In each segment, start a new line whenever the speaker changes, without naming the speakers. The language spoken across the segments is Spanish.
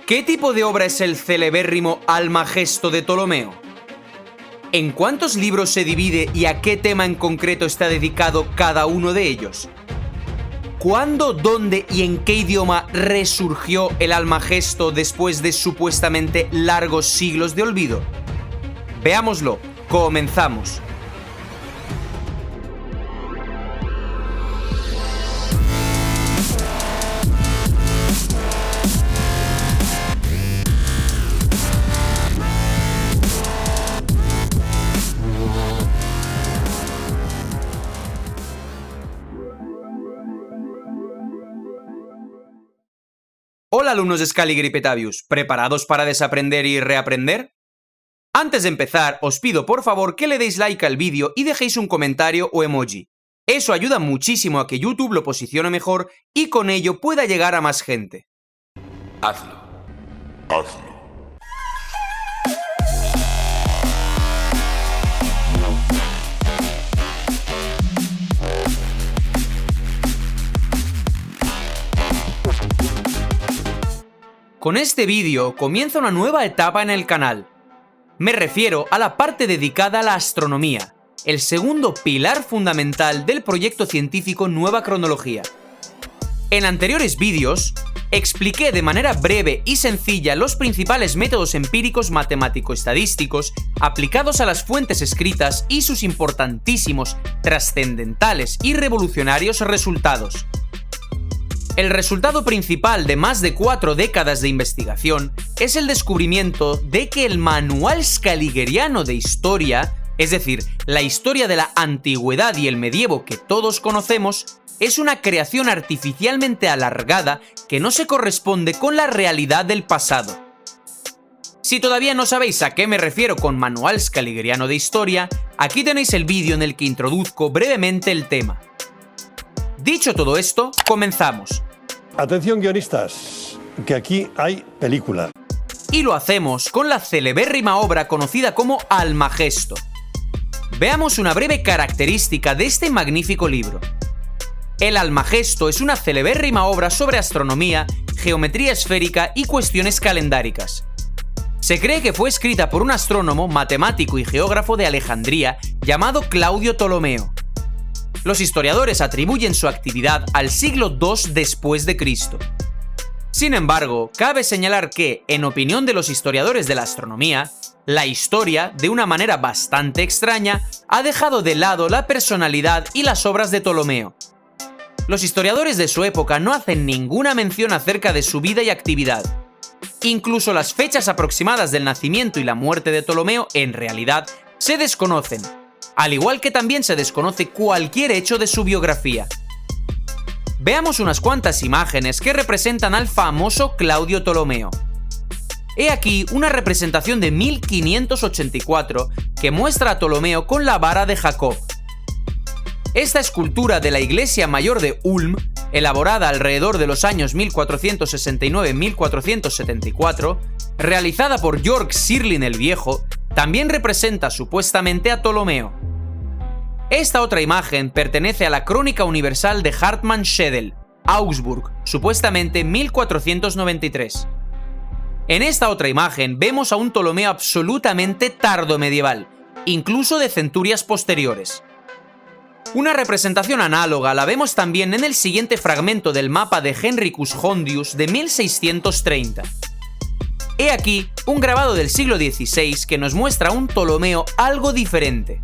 ¿Qué tipo de obra es el celebérrimo Almagesto de Ptolomeo? ¿En cuántos libros se divide y a qué tema en concreto está dedicado cada uno de ellos? ¿Cuándo, dónde y en qué idioma resurgió el Almagesto después de supuestamente largos siglos de olvido? Veámoslo, comenzamos. Hola alumnos de Scaliger y Petavius, ¿preparados para desaprender y reaprender? Antes de empezar, os pido por favor que le deis like al vídeo y dejéis un comentario o emoji. Eso ayuda muchísimo a que YouTube lo posicione mejor y con ello pueda llegar a más gente.
Hazlo. Hazlo.
Con este vídeo comienza una nueva etapa en el canal. Me refiero a la parte dedicada a la astronomía, el segundo pilar fundamental del proyecto científico Nueva Cronología. En anteriores vídeos, expliqué de manera breve y sencilla los principales métodos empíricos matemático-estadísticos aplicados a las fuentes escritas y sus importantísimos, trascendentales y revolucionarios resultados. El resultado principal de más de 4 décadas de investigación es el descubrimiento de que el Manual Scaligeriano de Historia, es decir, la historia de la antigüedad y el medievo que todos conocemos, es una creación artificialmente alargada que no se corresponde con la realidad del pasado. Si todavía no sabéis a qué me refiero con Manual Scaligeriano de Historia, aquí tenéis el vídeo en el que introduzco brevemente el tema. Dicho todo esto, comenzamos.
Atención guionistas, que aquí hay película.
Y lo hacemos con la celebérrima obra conocida como Almagesto. Veamos una breve característica de este magnífico libro. El Almagesto es una celebérrima obra sobre astronomía, geometría esférica y cuestiones calendáricas. Se cree que fue escrita por un astrónomo, matemático y geógrafo de Alejandría llamado Claudio Ptolomeo. Los historiadores atribuyen su actividad al siglo II después de Cristo. Sin embargo, cabe señalar que, en opinión de los historiadores de la astronomía, la historia, de una manera bastante extraña, ha dejado de lado la personalidad y las obras de Ptolomeo. Los historiadores de su época no hacen ninguna mención acerca de su vida y actividad. Incluso las fechas aproximadas del nacimiento y la muerte de Ptolomeo, en realidad, se desconocen. Al igual que también se desconoce cualquier hecho de su biografía. Veamos unas cuantas imágenes que representan al famoso Claudio Ptolomeo. He aquí una representación de 1584 que muestra a Ptolomeo con la vara de Jacob. Esta escultura de la iglesia mayor de Ulm, elaborada alrededor de los años 1469-1474, realizada por Georg Sirlin el Viejo, también representa supuestamente a Ptolomeo. Esta otra imagen pertenece a la Crónica Universal de Hartmann Schedel, Augsburg, supuestamente 1493. En esta otra imagen vemos a un Ptolomeo absolutamente tardomedieval, incluso de centurias posteriores. Una representación análoga la vemos también en el siguiente fragmento del mapa de Henricus Hondius de 1630. He aquí un grabado del siglo XVI que nos muestra a un Ptolomeo algo diferente.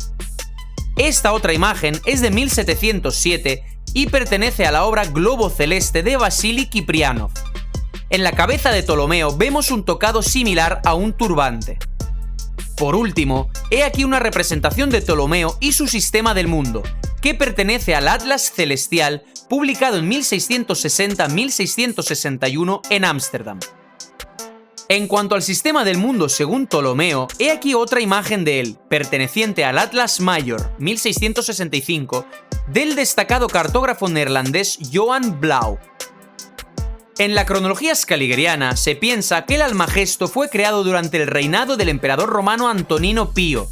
Esta otra imagen es de 1707 y pertenece a la obra Globo Celeste de Vasili Kiprianov. En la cabeza de Ptolomeo vemos un tocado similar a un turbante. Por último, he aquí una representación de Ptolomeo y su sistema del mundo, que pertenece al Atlas Celestial, publicado en 1660-1661 en Ámsterdam. En cuanto al sistema del mundo según Ptolomeo, he aquí otra imagen de él, perteneciente al Atlas Mayor, 1665, del destacado cartógrafo neerlandés Johan Blau. En la cronología scaligeriana se piensa que el Almagesto fue creado durante el reinado del emperador romano Antonino Pío,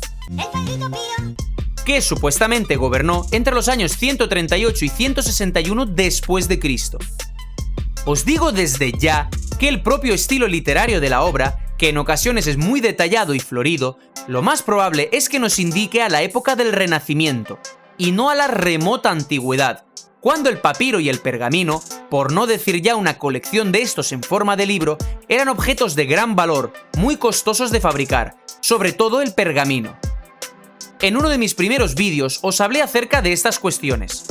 que supuestamente gobernó entre los años 138 y 161 después de Cristo. Os digo desde ya que el propio estilo literario de la obra, que en ocasiones es muy detallado y florido, lo más probable es que nos indique a la época del Renacimiento, y no a la remota antigüedad, cuando el papiro y el pergamino, por no decir ya una colección de estos en forma de libro, eran objetos de gran valor, muy costosos de fabricar, sobre todo el pergamino. En uno de mis primeros vídeos os hablé acerca de estas cuestiones.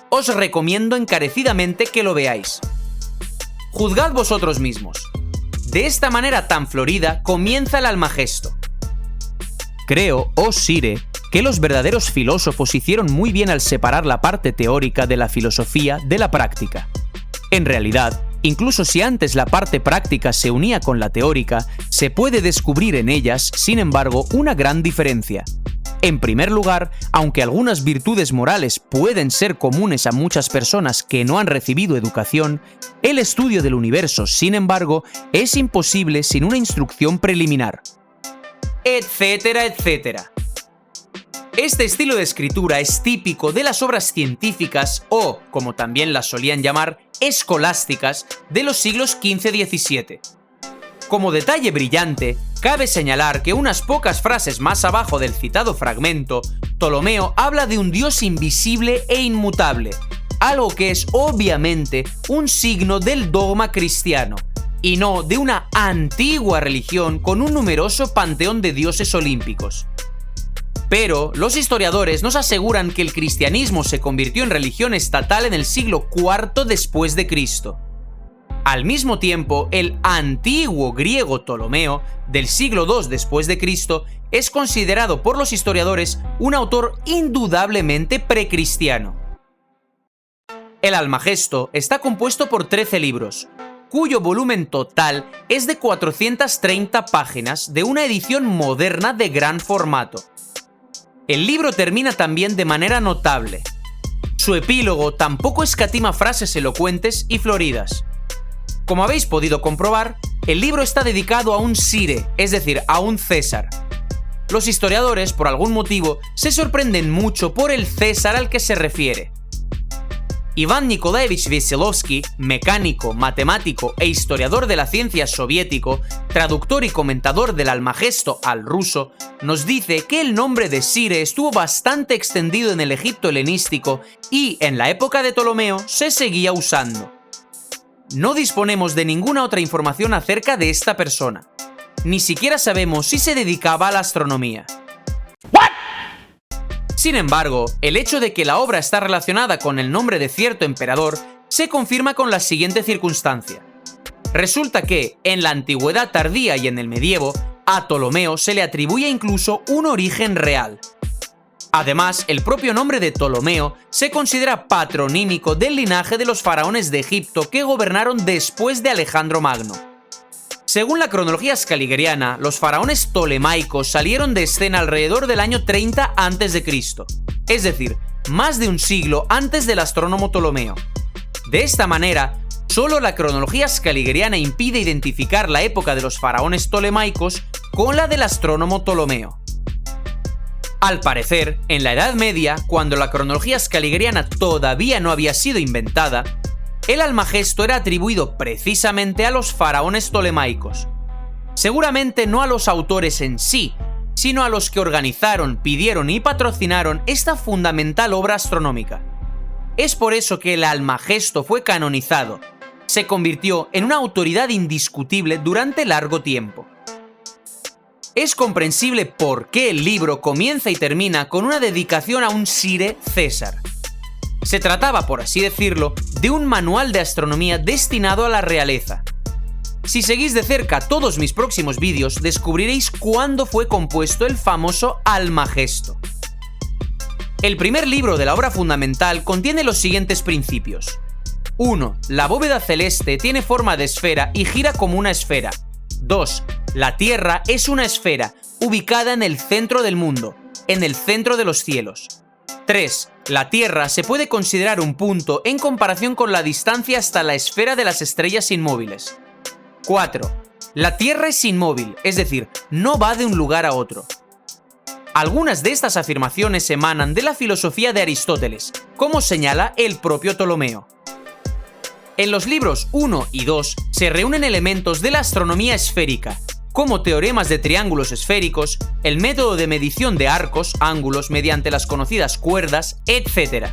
Os recomiendo encarecidamente que lo veáis. Juzgad vosotros mismos. De esta manera tan florida comienza el Almagesto. Creo, oh Sire, que los verdaderos filósofos hicieron muy bien al separar la parte teórica de la filosofía de la práctica. En realidad, incluso si antes la parte práctica se unía con la teórica, se puede descubrir en ellas, sin embargo, una gran diferencia. En primer lugar, aunque algunas virtudes morales pueden ser comunes a muchas personas que no han recibido educación, el estudio del universo, sin embargo, es imposible sin una instrucción preliminar. Etcétera, etcétera. Este estilo de escritura es típico de las obras científicas o, como también las solían llamar, escolásticas de los siglos XV y XVII. Como detalle brillante, cabe señalar que unas pocas frases más abajo del citado fragmento, Ptolomeo habla de un dios invisible e inmutable, algo que es obviamente un signo del dogma cristiano, y no de una antigua religión con un numeroso panteón de dioses olímpicos. Pero los historiadores nos aseguran que el cristianismo se convirtió en religión estatal en el siglo IV después de Cristo. Al mismo tiempo, el antiguo griego Ptolomeo, del siglo II después de Cristo, es considerado por los historiadores un autor indudablemente precristiano. El Almagesto está compuesto por 13 libros, cuyo volumen total es de 430 páginas de una edición moderna de gran formato. El libro termina también de manera notable. Su epílogo tampoco escatima frases elocuentes y floridas. Como habéis podido comprobar, el libro está dedicado a un Sire, es decir, a un César. Los historiadores, por algún motivo, se sorprenden mucho por el César al que se refiere. Iván Nikolaevich Veselovsky, mecánico, matemático e historiador de la ciencia soviético, traductor y comentador del Almagesto al ruso, nos dice que el nombre de Sire estuvo bastante extendido en el Egipto helenístico y, en la época de Ptolomeo, se seguía usando. No disponemos de ninguna otra información acerca de esta persona. Ni siquiera sabemos si se dedicaba a la astronomía. Sin embargo, el hecho de que la obra está relacionada con el nombre de cierto emperador se confirma con la siguiente circunstancia. Resulta que, en la antigüedad tardía y en el medievo, a Ptolomeo se le atribuye incluso un origen real. Además, el propio nombre de Ptolomeo se considera patronímico del linaje de los faraones de Egipto que gobernaron después de Alejandro Magno. Según la cronología scaligeriana, los faraones ptolemaicos salieron de escena alrededor del año 30 a.C., es decir, más de un siglo antes del astrónomo Ptolomeo. De esta manera, solo la cronología scaligeriana impide identificar la época de los faraones ptolemaicos con la del astrónomo Ptolomeo. Al parecer, en la Edad Media, cuando la cronología scaligeriana todavía no había sido inventada, el Almagesto era atribuido precisamente a los faraones ptolemaicos. Seguramente no a los autores en sí, sino a los que organizaron, pidieron y patrocinaron esta fundamental obra astronómica. Es por eso que el Almagesto fue canonizado, se convirtió en una autoridad indiscutible durante largo tiempo. Es comprensible por qué el libro comienza y termina con una dedicación a un Sire César. Se trataba, por así decirlo, de un manual de astronomía destinado a la realeza. Si seguís de cerca todos mis próximos vídeos, descubriréis cuándo fue compuesto el famoso Almagesto. El primer libro de la obra fundamental contiene los siguientes principios. 1. La bóveda celeste tiene forma de esfera y gira como una esfera. 2. La Tierra es una esfera, ubicada en el centro del mundo, en el centro de los cielos. 3. La Tierra se puede considerar un punto en comparación con la distancia hasta la esfera de las estrellas inmóviles. 4. La Tierra es inmóvil, es decir, no va de un lugar a otro. Algunas de estas afirmaciones emanan de la filosofía de Aristóteles, como señala el propio Ptolomeo. En los libros 1 y 2 se reúnen elementos de la astronomía esférica, como teoremas de triángulos esféricos, el método de medición de arcos, ángulos mediante las conocidas cuerdas, etc.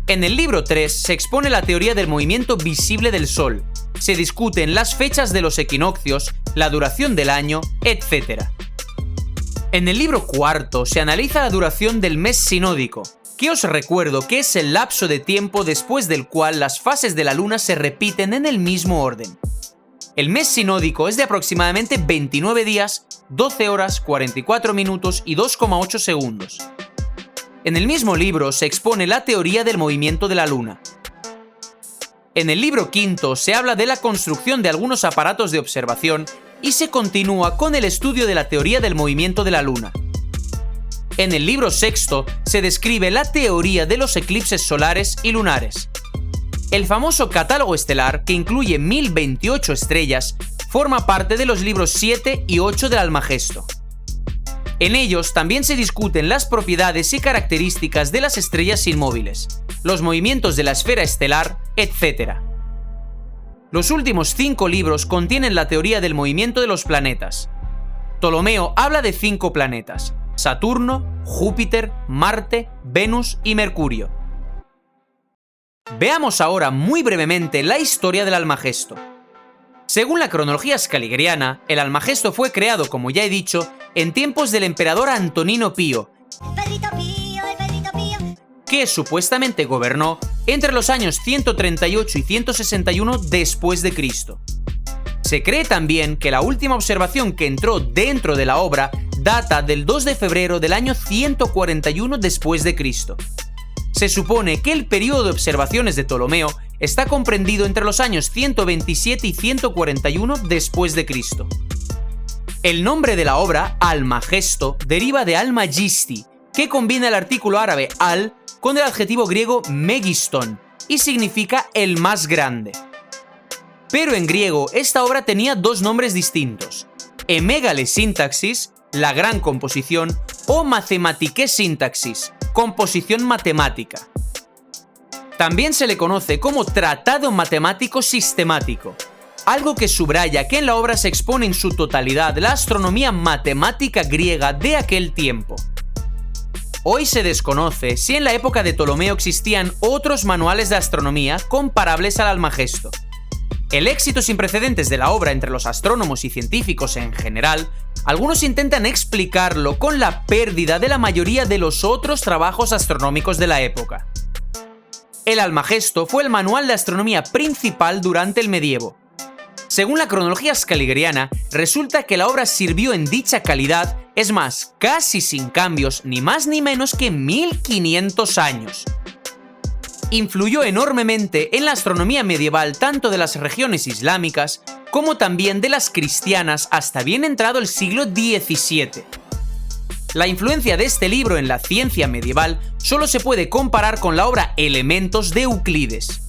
En el libro 3 se expone la teoría del movimiento visible del Sol, se discuten las fechas de los equinoccios, la duración del año, etc. En el libro 4 se analiza la duración del mes sinódico, que os recuerdo que es el lapso de tiempo después del cual las fases de la luna se repiten en el mismo orden. El mes sinódico es de aproximadamente 29 días, 12 horas, 44 minutos y 2,8 segundos. En el mismo libro se expone la teoría del movimiento de la luna. En el libro 5 se habla de la construcción de algunos aparatos de observación y se continúa con el estudio de la teoría del movimiento de la luna. En el libro 6 se describe la teoría de los eclipses solares y lunares. El famoso catálogo estelar, que incluye 1028 estrellas, forma parte de los libros 7 y 8 del Almagesto. En ellos también se discuten las propiedades y características de las estrellas inmóviles, los movimientos de la esfera estelar, etc. Los últimos 5 libros contienen la teoría del movimiento de los planetas. Ptolomeo habla de 5 planetas: Saturno, Júpiter, Marte, Venus y Mercurio. Veamos ahora muy brevemente la historia del Almagesto. Según la cronología scaligeriana, el Almagesto fue creado, como ya he dicho, en tiempos del emperador Antonino Pío, que supuestamente gobernó entre los años 138 y 161 después de Cristo. Se cree también que la última observación que entró dentro de la obra data del 2 de febrero del año 141 después de Cristo. Se supone que el periodo de observaciones de Ptolomeo está comprendido entre los años 127 y 141 después de Cristo. El nombre de la obra, Almagesto, deriva de Almagisti, que combina el artículo árabe al con el adjetivo griego megiston y significa el más grande. Pero en griego esta obra tenía 2 nombres distintos: Emégale Sintaxis, la gran composición, o Mathematique Syntaxis, composición matemática. También se le conoce como Tratado Matemático Sistemático, algo que subraya que en la obra se expone en su totalidad la astronomía matemática griega de aquel tiempo. Hoy se desconoce si en la época de Ptolomeo existían otros manuales de astronomía comparables al Almagesto. El éxito sin precedentes de la obra entre los astrónomos y científicos en general, algunos intentan explicarlo con la pérdida de la mayoría de los otros trabajos astronómicos de la época. El Almagesto fue el manual de astronomía principal durante el medievo. Según la cronología scaligeriana, resulta que la obra sirvió en dicha calidad, es más, casi sin cambios, ni más ni menos que 1500 años. Influyó enormemente en la astronomía medieval tanto de las regiones islámicas como también de las cristianas hasta bien entrado el siglo XVII. La influencia de este libro en la ciencia medieval solo se puede comparar con la obra Elementos de Euclides.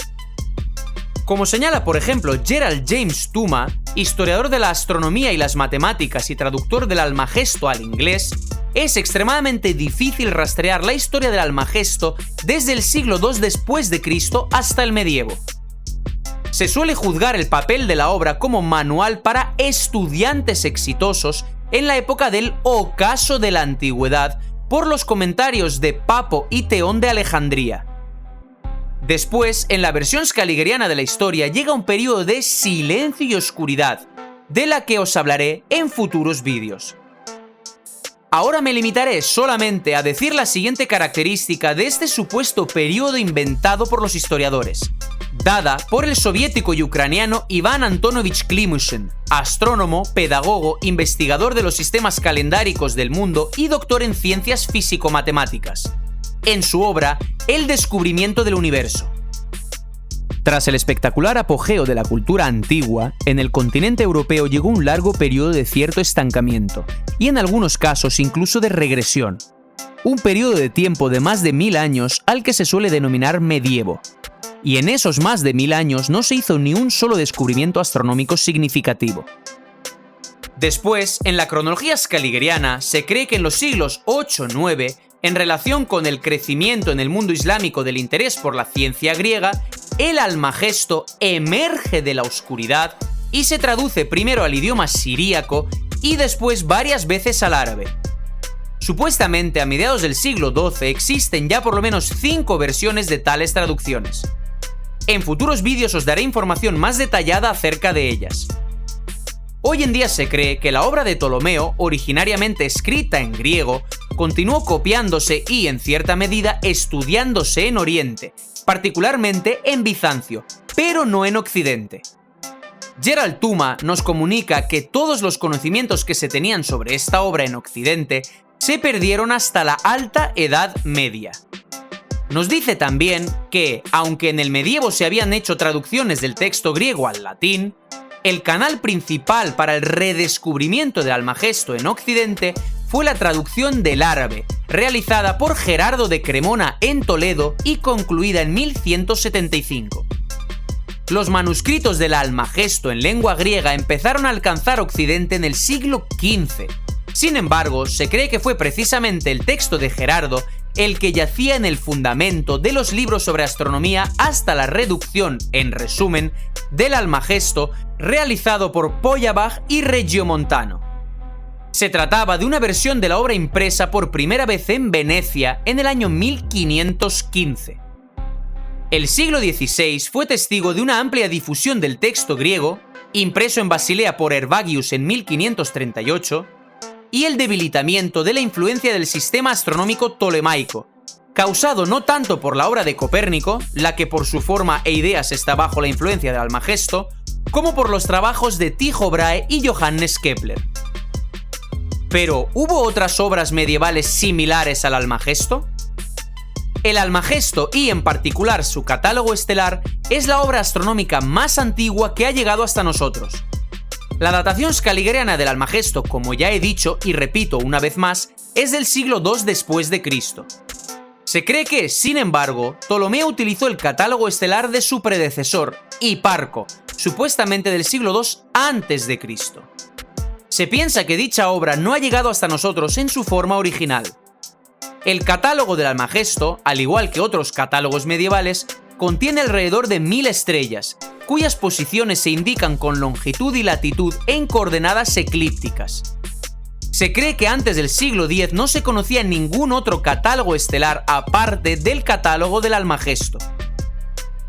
Como señala por ejemplo Gerald James Tuma, historiador de la astronomía y las matemáticas y traductor del Almagesto al inglés, es extremadamente difícil rastrear la historia del Almagesto desde el siglo II después de Cristo hasta el medievo. Se suele juzgar el papel de la obra como manual para estudiantes exitosos en la época del ocaso de la antigüedad por los comentarios de Papo y Teón de Alejandría. Después, en la versión scaligeriana de la historia llega un periodo de silencio y oscuridad, de la que os hablaré en futuros vídeos. Ahora me limitaré solamente a decir la siguiente característica de este supuesto periodo inventado por los historiadores, dada por el soviético y ucraniano Iván Antonovich Klimushin, astrónomo, pedagogo, investigador de los sistemas calendáricos del mundo y doctor en ciencias físico-matemáticas, en su obra El descubrimiento del universo. Tras el espectacular apogeo de la cultura antigua, en el continente europeo llegó un largo periodo de cierto estancamiento, y en algunos casos incluso de regresión. Un periodo de tiempo de más de 1000 años al que se suele denominar medievo. Y en esos más de 1000 años no se hizo ni un solo descubrimiento astronómico significativo. Después, en la cronología scaligeriana, se cree que en los siglos 8-9, en relación con el crecimiento en el mundo islámico del interés por la ciencia griega, el Almagesto emerge de la oscuridad y se traduce primero al idioma siríaco y después varias veces al árabe. Supuestamente a mediados del siglo XII existen ya por lo menos 5 versiones de tales traducciones. En futuros vídeos os daré información más detallada acerca de ellas. Hoy en día se cree que la obra de Ptolomeo, originariamente escrita en griego, continuó copiándose y, en cierta medida, estudiándose en Oriente, particularmente en Bizancio, pero no en Occidente. Gerald Tuma nos comunica que todos los conocimientos que se tenían sobre esta obra en Occidente se perdieron hasta la Alta Edad Media. Nos dice también que, aunque en el medievo se habían hecho traducciones del texto griego al latín, el canal principal para el redescubrimiento del Almagesto en Occidente fue la traducción del árabe, realizada por Gerardo de Cremona en Toledo y concluida en 1175. Los manuscritos del Almagesto en lengua griega empezaron a alcanzar Occidente en el siglo XV. Sin embargo, se cree que fue precisamente el texto de Gerardo el que yacía en el fundamento de los libros sobre astronomía hasta la reducción, en resumen, del Almagesto realizado por Feuerbach y Regiomontano. Se trataba de una versión de la obra impresa por primera vez en Venecia en el año 1515. El siglo XVI fue testigo de una amplia difusión del texto griego, impreso en Basilea por Herbagius en 1538, y el debilitamiento de la influencia del sistema astronómico tolemaico, causado no tanto por la obra de Copérnico, la que por su forma e ideas está bajo la influencia del Almagesto, como por los trabajos de Tycho Brahe y Johannes Kepler. Pero, ¿hubo otras obras medievales similares al Almagesto? El Almagesto, y en particular su catálogo estelar, es la obra astronómica más antigua que ha llegado hasta nosotros. La datación scaligeriana del Almagesto, como ya he dicho y repito una vez más, es del siglo II después de Cristo. Se cree que, sin embargo, Ptolomeo utilizó el catálogo estelar de su predecesor, Hiparco, supuestamente del siglo II antes de Cristo. Se piensa que dicha obra no ha llegado hasta nosotros en su forma original. El catálogo del Almagesto, al igual que otros catálogos medievales, contiene alrededor de 1000 estrellas, cuyas posiciones se indican con longitud y latitud en coordenadas eclípticas. Se cree que antes del siglo X no se conocía ningún otro catálogo estelar aparte del catálogo del Almagesto.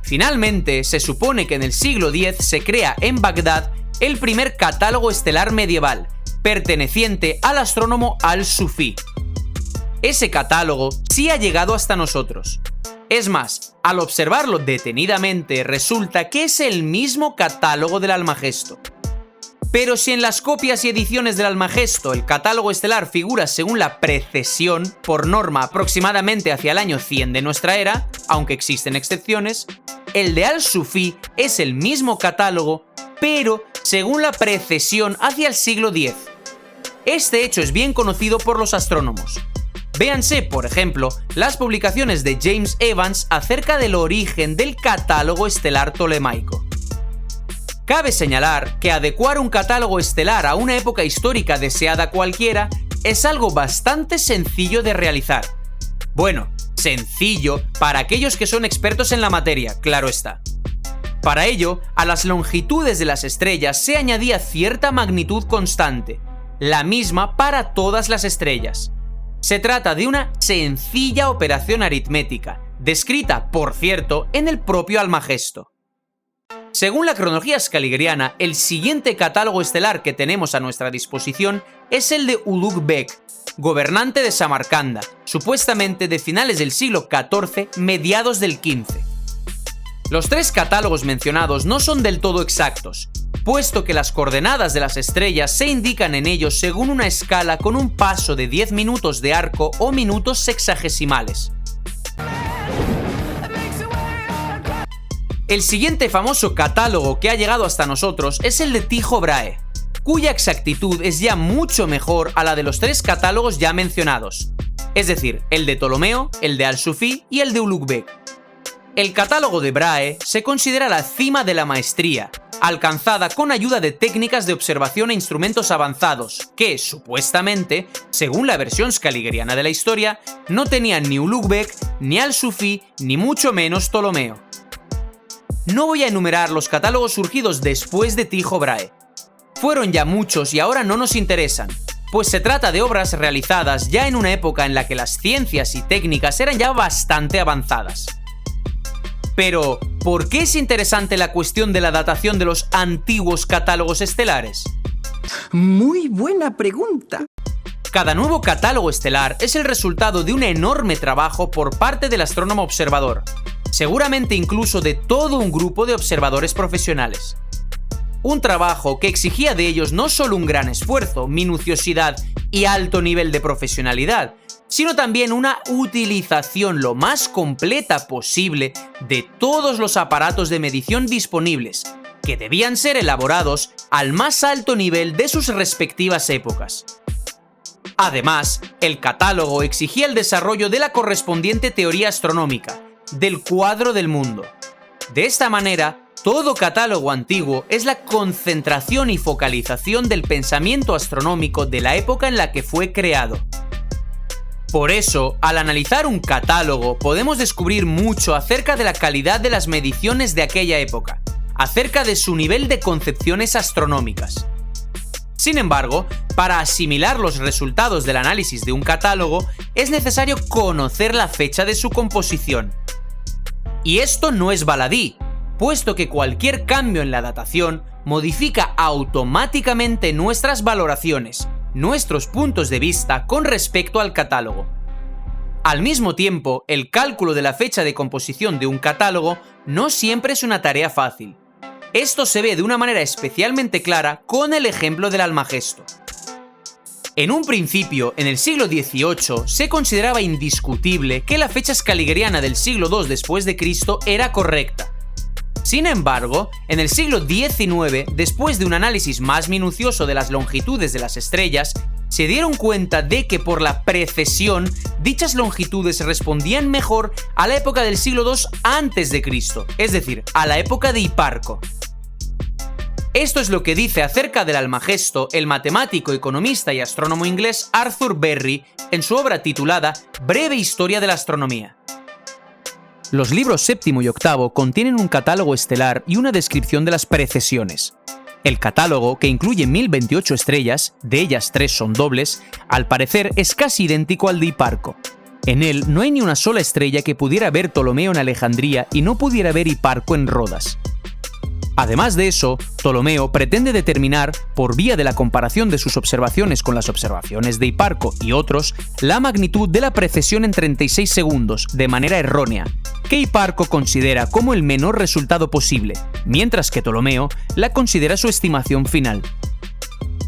Finalmente, se supone que en el siglo X se crea en Bagdad el primer catálogo estelar medieval, perteneciente al astrónomo Al-Sufi. Ese catálogo sí ha llegado hasta nosotros. Es más, al observarlo detenidamente resulta que es el mismo catálogo del Almagesto. Pero si en las copias y ediciones del Almagesto el catálogo estelar figura según la precesión, por norma aproximadamente hacia el año 100 de nuestra era, aunque existen excepciones, el de Al-Sufi es el mismo catálogo, pero según la precesión hacia el siglo X. Este hecho es bien conocido por los astrónomos. Véanse, por ejemplo, las publicaciones de James Evans acerca del origen del catálogo estelar tolemaico. Cabe señalar que adecuar un catálogo estelar a una época histórica deseada cualquiera es algo bastante sencillo de realizar. Bueno, sencillo para aquellos que son expertos en la materia, claro está. Para ello, a las longitudes de las estrellas se añadía cierta magnitud constante, la misma para todas las estrellas. Se trata de una sencilla operación aritmética, descrita, por cierto, en el propio Almagesto. Según la cronología scaligeriana, el siguiente catálogo estelar que tenemos a nuestra disposición es el de Ulugh Beg, gobernante de Samarcanda, supuestamente de finales del siglo XIV, mediados del XV. Los 3 catálogos mencionados no son del todo exactos, puesto que las coordenadas de las estrellas se indican en ellos según una escala con un paso de 10 minutos de arco o minutos sexagesimales. El siguiente famoso catálogo que ha llegado hasta nosotros es el de Tycho Brahe, cuya exactitud es ya mucho mejor a la de los 3 catálogos ya mencionados, es decir, el de Ptolomeo, el de Al-Sufi y el de Ulugh Beg. El catálogo de Brahe se considera la cima de la maestría, alcanzada con ayuda de técnicas de observación e instrumentos avanzados que, supuestamente, según la versión scaligeriana de la historia, no tenían ni Ulugh Beg, ni Al-Sufi, ni mucho menos Ptolomeo. no voy a enumerar los catálogos surgidos después de Tycho Brahe. Fueron ya muchos y ahora no nos interesan, pues se trata de obras realizadas ya en una época en la que las ciencias y técnicas eran ya bastante avanzadas. Pero, ¿por qué es interesante la cuestión de la datación de los antiguos catálogos estelares?
Muy buena pregunta.
Cada nuevo catálogo estelar es el resultado de un enorme trabajo por parte del astrónomo observador, seguramente incluso de todo un grupo de observadores profesionales. Un trabajo que exigía de ellos no solo un gran esfuerzo, minuciosidad y alto nivel de profesionalidad, sino también una utilización lo más completa posible de todos los aparatos de medición disponibles, que debían ser elaborados al más alto nivel de sus respectivas épocas. Además, el catálogo exigía el desarrollo de la correspondiente teoría astronómica, del cuadro del mundo. De esta manera, todo catálogo antiguo es la concentración y focalización del pensamiento astronómico de la época en la que fue creado. Por eso, al analizar un catálogo, podemos descubrir mucho acerca de la calidad de las mediciones de aquella época, acerca de su nivel de concepciones astronómicas. Sin embargo, para asimilar los resultados del análisis de un catálogo, es necesario conocer la fecha de su composición. Y esto no es baladí, puesto que cualquier cambio en la datación modifica automáticamente nuestras valoraciones, nuestros puntos de vista con respecto al catálogo. Al mismo tiempo, el cálculo de la fecha de composición de un catálogo no siempre es una tarea fácil. Esto se ve de una manera especialmente clara con el ejemplo del Almagesto. En un principio, en el siglo XVIII, se consideraba indiscutible que la fecha escaligeriana del siglo II después de Cristo era correcta. Sin embargo, en el siglo XIX, después de un análisis más minucioso de las longitudes de las estrellas, se dieron cuenta de que por la precesión, dichas longitudes respondían mejor a la época del siglo II antes de Cristo, es decir, a la época de Hiparco. Esto es lo que dice acerca del Almagesto el matemático, economista y astrónomo inglés Arthur Berry en su obra titulada Breve Historia de la Astronomía. Los libros séptimo y octavo contienen un catálogo estelar y una descripción de las precesiones. El catálogo, que incluye 1028 estrellas, de ellas 3 son dobles, al parecer es casi idéntico al de Hiparco. En él no hay ni una sola estrella que pudiera ver Ptolomeo en Alejandría y no pudiera ver Hiparco en Rodas. Además de eso, Ptolomeo pretende determinar, por vía de la comparación de sus observaciones con las observaciones de Hiparco y otros, la magnitud de la precesión en 36 segundos, de manera errónea, que Hiparco considera como el menor resultado posible, mientras que Ptolomeo la considera su estimación final.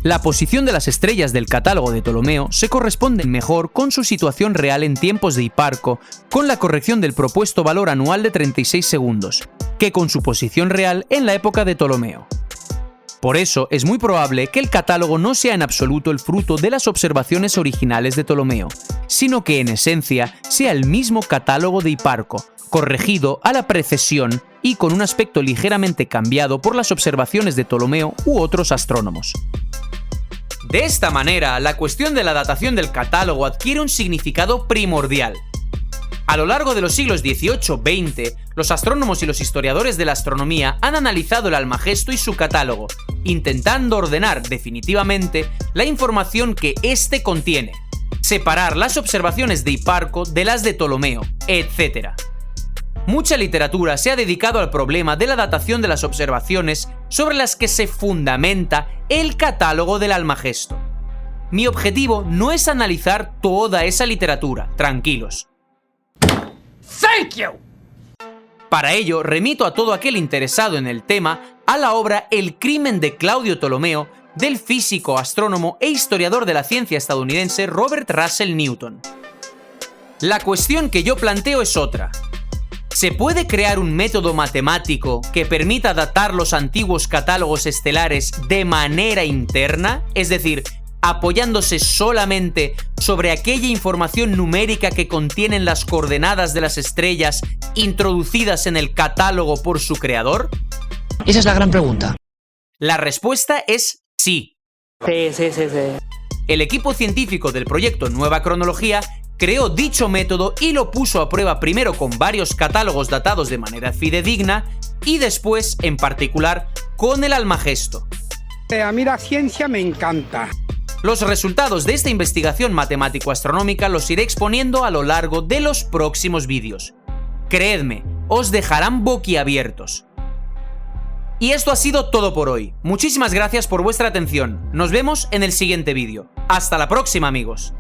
La posición de las estrellas del catálogo de Ptolomeo se corresponde mejor con su situación real en tiempos de Hiparco, con la corrección del propuesto valor anual de 36 segundos, que con su posición real en la época de Ptolomeo. Por eso es muy probable que el catálogo no sea en absoluto el fruto de las observaciones originales de Ptolomeo, sino que en esencia sea el mismo catálogo de Hiparco, corregido a la precesión y con un aspecto ligeramente cambiado por las observaciones de Ptolomeo u otros astrónomos. De esta manera, la cuestión de la datación del catálogo adquiere un significado primordial. A lo largo de los siglos XVIII-XX, los astrónomos y los historiadores de la astronomía han analizado el Almagesto y su catálogo, intentando ordenar definitivamente la información que éste contiene, separar las observaciones de Hiparco de las de Ptolomeo, etc. Mucha literatura se ha dedicado al problema de la datación de las observaciones sobre las que se fundamenta el catálogo del Almagesto. Mi objetivo no es analizar toda esa literatura, tranquilos.
Thank you.
Para ello, remito a todo aquel interesado en el tema a la obra El crimen de Claudio Ptolomeo del físico, astrónomo e historiador de la ciencia estadounidense Robert Russell Newton. La cuestión que yo planteo es otra. ¿Se puede crear un método matemático que permita datar los antiguos catálogos estelares de manera interna? Es decir, apoyándose solamente sobre aquella información numérica que contienen las coordenadas de las estrellas introducidas en el catálogo por su creador?
Esa es la gran pregunta.
La respuesta es sí.
Sí.
El equipo científico del proyecto Nueva Cronología creó dicho método y lo puso a prueba primero con varios catálogos datados de manera fidedigna y después, en particular, con el Almagesto.
A mí la ciencia me encanta.
Los resultados de esta investigación matemático-astronómica los iré exponiendo a lo largo de los próximos vídeos. Creedme, os dejarán boquiabiertos. Y esto ha sido todo por hoy. Muchísimas gracias por vuestra atención. Nos vemos en el siguiente vídeo. Hasta la próxima, amigos.